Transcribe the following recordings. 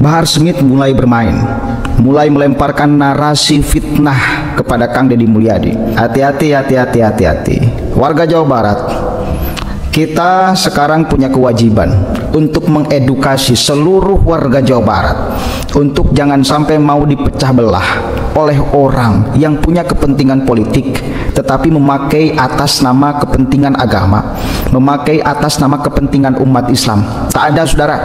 Bahar Smith mulai bermain, mulai melemparkan narasi fitnah kepada Kang Deddy Mulyadi. Hati-hati, hati-hati, hati-hati. Warga Jawa Barat, kita sekarang punya kewajiban untuk mengedukasi seluruh warga Jawa Barat untuk jangan sampai mau dipecah belah oleh orang yang punya kepentingan politik tetapi memakai atas nama kepentingan agama, memakai atas nama kepentingan umat Islam. Tak ada, saudara.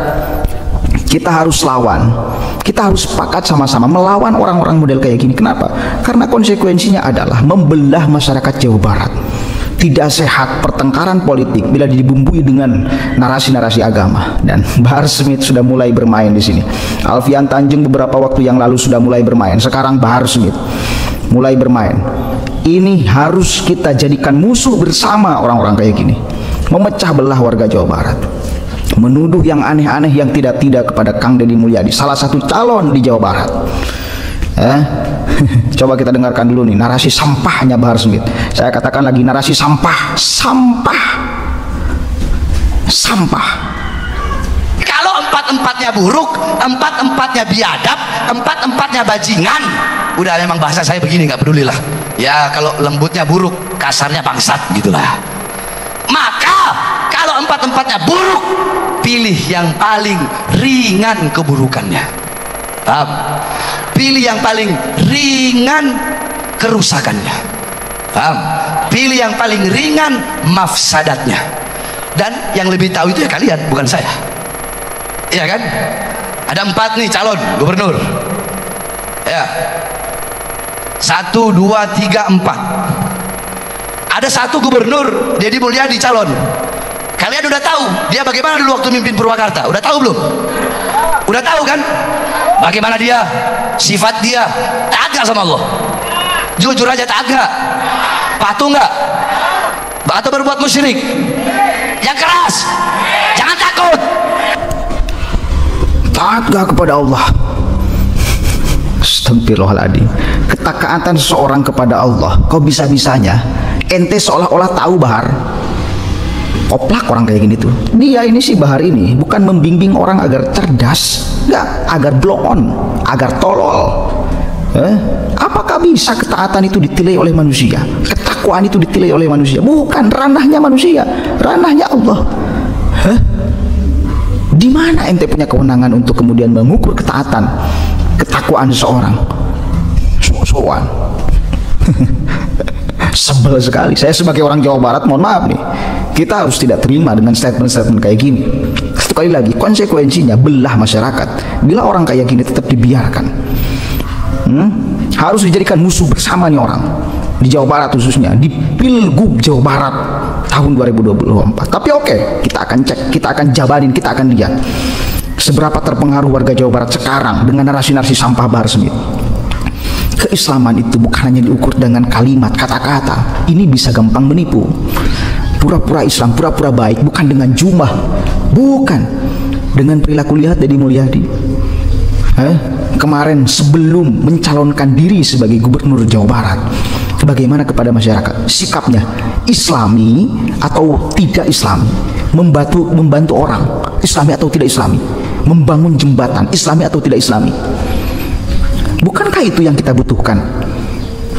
Kita harus lawan, kita harus sepakat sama-sama melawan orang-orang model kayak gini. Kenapa? Karena konsekuensinya adalah membelah masyarakat Jawa Barat. Tidak sehat pertengkaran politik bila dibumbui dengan narasi-narasi agama. Dan Bahar Smith sudah mulai bermain di sini. Alfian Tanjung beberapa waktu yang lalu sudah mulai bermain. Sekarang Bahar Smith mulai bermain. Ini harus kita jadikan musuh bersama orang-orang kayak gini. Memecah belah warga Jawa Barat, menuduh yang aneh-aneh yang tidak-tidak kepada Kang Deddy Mulyadi, salah satu calon di Jawa Barat. Coba kita dengarkan dulu nih narasi sampahnya Bahar Smith. Saya katakan lagi, narasi sampah, sampah, sampah. Kalau empat-empatnya buruk, empat-empatnya biadab, empat-empatnya bajingan, udah memang bahasa saya begini, nggak pedulilah. Ya kalau lembutnya buruk, kasarnya bangsat gitulah. Maka kalau empat-empatnya buruk, pilih yang paling ringan keburukannya. Paham? Pilih yang paling ringan kerusakannya. Paham? Pilih yang paling ringan mafsadatnya. Dan yang lebih tahu itu ya kalian, bukan saya. Iya kan? Ada 4 nih calon gubernur. Ya. 1, 2, 3, 4. Ada 1 gubernur Deddy Mulyadi calon. Kalian udah tahu dia bagaimana dulu waktu mimpin Purwakarta? Udah tahu belum? Udah tahu kan? Bagaimana dia? Sifat dia taat sama Allah. Jujur aja taat gak? Patuh gak? Atau berbuat musyrik? Yang keras. Jangan takut. Taat gak kepada Allah? Astagfirullahaladzim. Ketaatan seseorang kepada Allah, kok bisa-bisanya ente seolah-olah tahu Bahar? Oplak orang kayak gini tuh. Dia ini si Bahar ini bukan membimbing orang agar cerdas, enggak, agar blow on, agar tolol. Apakah bisa ketaatan itu ditilai oleh manusia? Ketakwaan itu ditilai oleh manusia? Bukan, ranahnya manusia, ranahnya Allah. Di mana ente punya kewenangan untuk kemudian mengukur ketaatan, ketakwaan seseorang? So-soan. Sebel sekali. Saya sebagai orang Jawa Barat, mohon maaf nih, kita harus tidak terima dengan statement-statement kayak gini. Sekali lagi, konsekuensinya belah masyarakat bila orang kayak gini tetap dibiarkan. Harus dijadikan musuh bersama nih orang di Jawa Barat, khususnya di Pilgub Jawa Barat tahun 2024. Tapi oke, kita akan cek, kita akan jabarin, kita akan lihat seberapa terpengaruh warga Jawa Barat sekarang dengan narasi-narasi sampah Bahar Smith. Keislaman itu bukan hanya diukur dengan kalimat, kata-kata. Ini bisa gampang menipu. Pura-pura Islam, pura-pura baik, bukan dengan jumlah, bukan dengan perilaku. Lihat Deddy Mulyadi kemarin sebelum mencalonkan diri sebagai gubernur Jawa Barat, bagaimana kepada masyarakat sikapnya, Islami atau tidak Islami, membantu orang Islami atau tidak Islami, membangun jembatan Islami atau tidak Islami. Bukankah itu yang kita butuhkan?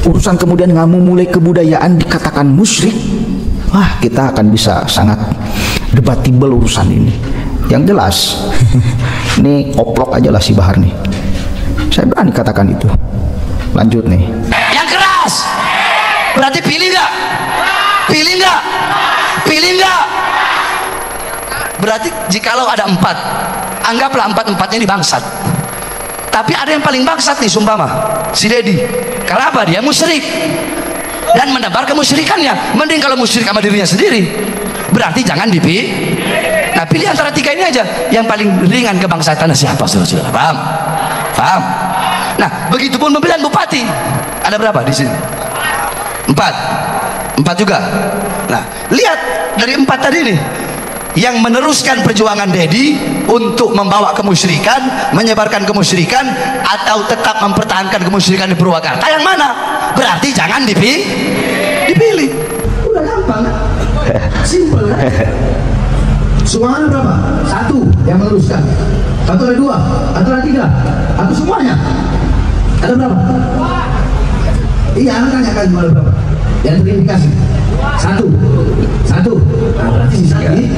Urusan kemudian ngamu mulai kebudayaan dikatakan musyrik, wah, kita akan bisa sangat debatable urusan ini. Yang jelas ini oplok aja lah si Bahar nih. Saya berani katakan itu. Lanjut nih. Yang keras. Berarti pilih nggak? Pilih nggak? Pilih nggak? Berarti jikalau ada 4, anggaplah 4-empatnya ini bangsat. Tapi ada yang paling bangsat nih, sumpama si Deddy. Karena apa? Dia musyrik dan menebar kemusyrikannya. Mending kalau musyrik sama dirinya sendiri. Berarti jangan dipilih. Nah, pilih antara 3 ini aja. Yang paling ringan kebangsatannya siapa, saudara? Paham? Paham? Nah, begitupun pemilihan bupati. Ada berapa di sini? 4 juga. Nah, lihat dari 4 tadi nih, yang meneruskan perjuangan Deddy untuk membawa kemusyrikan, menyebarkan kemusyrikan, atau tetap mempertahankan kemusyrikan di Purwakarta, yang mana? Berarti jangan dipilih. Udah gampang, simple kan? Sumbangan berapa? 1 yang meneruskan. Atau ada 2? Atau ada 3? Atau semuanya? Ada berapa? Iya, anda tanyakan ada berapa? Yang terindikasi? 1. Nah, berarti sisa ini.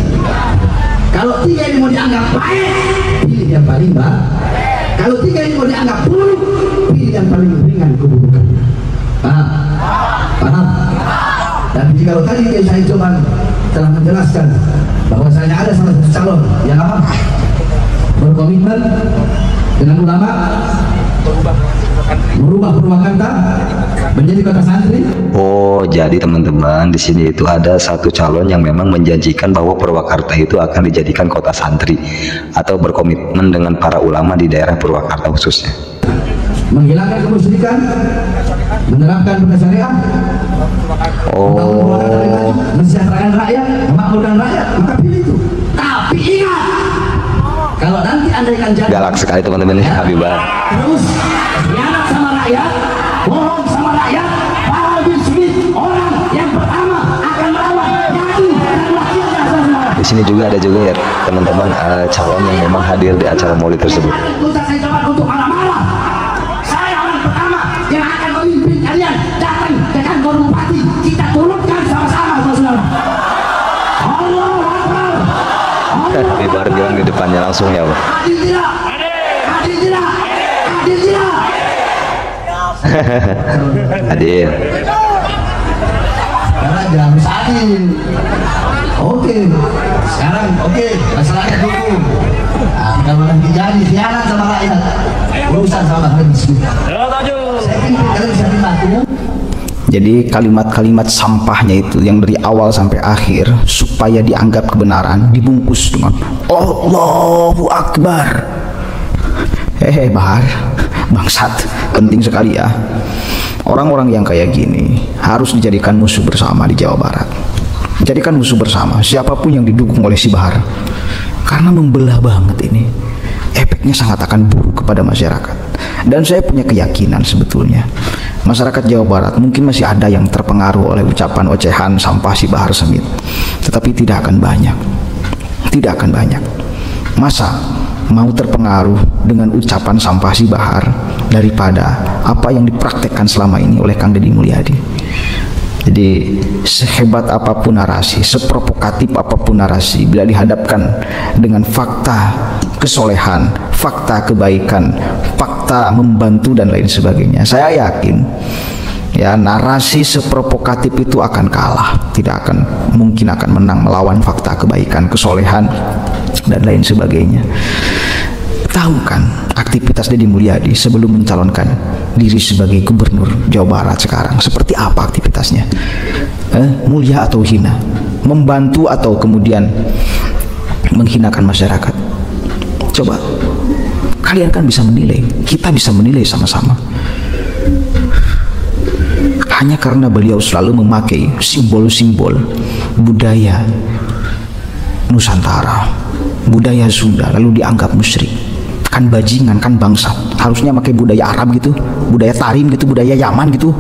Kalau 3 ini mau dianggap baik, pilih yang paling baik. Kalau 3 ini mau dianggap buruk, pilih yang paling ringan keburukannya. Paham? Paham? Dan jika tadi saya coba telah menjelaskan bahwasanya ada salah satu calon yang apa? Berkomitmen dengan ulama, merubah Purwakarta menjadi kota santri. Oh, jadi teman-teman di sini itu ada satu calon yang memang menjanjikan bahwa Purwakarta itu akan dijadikan kota santri atau berkomitmen dengan para ulama di daerah Purwakarta khususnya. Menghilangkan kemusyrikan, menerapkan hukum syariah, mensejahterakan rakyat, memakmurkan rakyat, maka pilih itu. Tapi ingat, kalau nanti andaikan jadi galak sekali teman-teman ya, Habibah. terus khianat sama rakyat, bohong sama rakyat, Pak Habib Smith orang yang pertama akan melawan jadi dan wakilnya semua. Di sini juga ada juga ya teman-teman calon yang memang hadir di acara maulid tersebut. Saya coba untuk marah-marah. Saya orang pertama yang akan memimpin kalian datang ke kantor bupati. Kita turunkan sama-sama, saudara. Allah Akbar. Habibah bilang di depannya langsung ya, Pak. Adil tidak? Adil tidak? Adil tidak? Hadir. Sekarang harus adil. Oke. Sekarang oke. Masalahnya dukung. Nah, kalau nanti jadi khianat sama rakyat, urusan sama Habib Smith. Saya pikir kalian bisa dibantu. Jadi kalimat-kalimat sampahnya itu yang dari awal sampai akhir supaya dianggap kebenaran dibungkus dengan Allahu Akbar. Bahar, bangsat, penting sekali ya. Orang-orang yang kayak gini harus dijadikan musuh bersama di Jawa Barat. Jadikan musuh bersama siapapun yang didukung oleh si Bahar, karena membelah banget ini. Efeknya sangat akan buruk kepada masyarakat. Dan saya punya keyakinan sebetulnya masyarakat Jawa Barat mungkin masih ada yang terpengaruh oleh ucapan ocehan sampah si Bahar Smith, tetapi tidak akan banyak. Tidak akan banyak. Masa mau terpengaruh dengan ucapan sampah si Bahar daripada apa yang dipraktekkan selama ini oleh Kang Deddy Mulyadi. Jadi sehebat apapun narasi, seprovokatif apapun narasi, bila dihadapkan dengan fakta kesolehan, fakta kebaikan, fakta membantu dan lain sebagainya, saya yakin ya narasi seprovokatif itu akan kalah, tidak akan mungkin akan menang melawan fakta kebaikan, kesolehan dan lain sebagainya. Tahu kan aktivitas Deddy Mulyadi sebelum mencalonkan diri sebagai gubernur Jawa Barat sekarang seperti apa aktivitasnya? Mulia atau hina? Membantu atau kemudian menghinakan masyarakat? Coba kalian kan bisa menilai, kita bisa menilai sama-sama. Hanya karena beliau selalu memakai simbol-simbol budaya Nusantara, budaya Sunda, lalu dianggap musyrik. Kan bajingan, kan bangsat. Harusnya pakai budaya Arab gitu, budaya Tarim gitu, budaya Yaman gitu.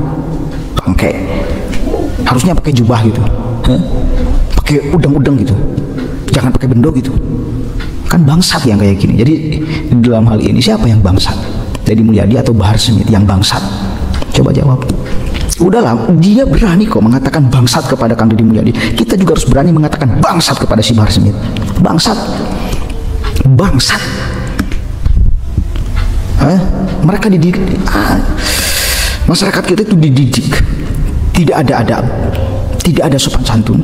Oke. Harusnya pakai jubah gitu. Pakai udang-udang gitu. Jangan pakai bendo gitu. Kan bangsat yang kayak gini. Jadi dalam hal ini siapa yang bangsat? Deddy Mulyadi atau Bahar Smith yang bangsat? Coba jawab. Udahlah, dia berani kok mengatakan bangsat kepada Kang Deddy Mulyadi. Kita juga harus berani mengatakan bangsat kepada si Bahar Smith. Bangsat. Bangsat. Mereka dididik, masyarakat kita itu dididik, tidak ada adab, tidak ada sopan santun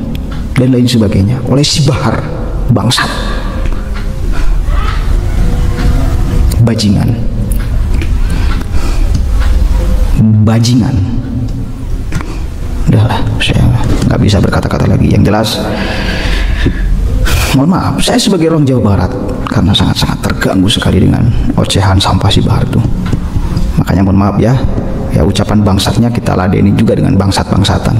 dan lain sebagainya oleh si Bahar, bangsat, bajingan, bajingan. Udahlah, saya nggak bisa berkata-kata lagi. Yang jelas, mohon maaf, saya sebagai orang Jawa Barat karena sangat-sangat terganggu sekali dengan ocehan sampah si Bahar itu. Makanya mohon maaf ya, ucapan bangsatnya kita ladeni juga dengan bangsat-bangsatan.